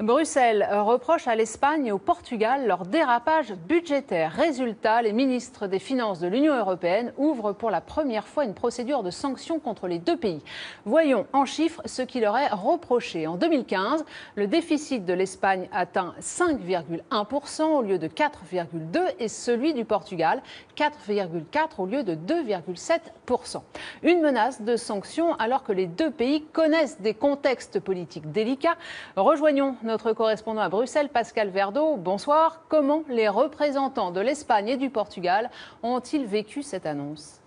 Bruxelles reproche à l'Espagne et au Portugal leur dérapage budgétaire. Résultat, les ministres des Finances de l'Union européenne ouvrent pour la première fois une procédure de sanctions contre les deux pays. Voyons en chiffres ce qui leur est reproché. En 2015, le déficit de l'Espagne atteint 5,1% au lieu de 4,2% et celui du Portugal 4,4% au lieu de 2,7%. Une menace de sanctions alors que les deux pays connaissent des contextes politiques délicats. Rejoignons notre correspondant à Bruxelles, Pascal Verdeau. Bonsoir. Comment les représentants de l'Espagne et du Portugal ont-ils vécu cette annonce ?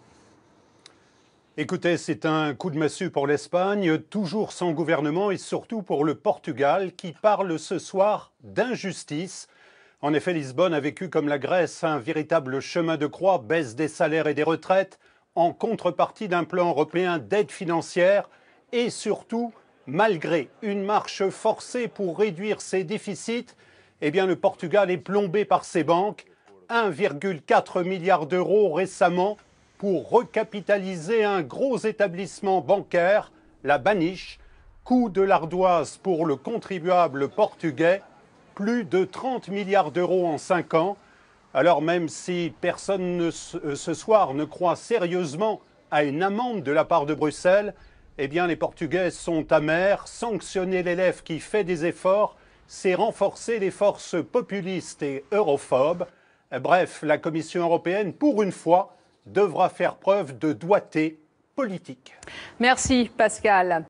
Écoutez, c'est un coup de massue pour l'Espagne, toujours sans gouvernement, et surtout pour le Portugal, qui parle ce soir d'injustice. En effet, Lisbonne a vécu comme la Grèce un véritable chemin de croix, baisse des salaires et des retraites, en contrepartie d'un plan européen d'aide financière et surtout, malgré une marche forcée pour réduire ses déficits, eh bien le Portugal est plombé par ses banques, 1,4 milliard d'euros récemment pour recapitaliser un gros établissement bancaire, la Banif, coût de l'ardoise pour le contribuable portugais, plus de 30 milliards d'euros en 5 ans. Alors même si personne ce soir ne croit sérieusement à une amende de la part de Bruxelles, eh bien les Portugais sont amers. Sanctionner l'élève qui fait des efforts, c'est renforcer les forces populistes et europhobes. Bref, la Commission européenne, pour une fois, devra faire preuve de doigté politique. Merci Pascal.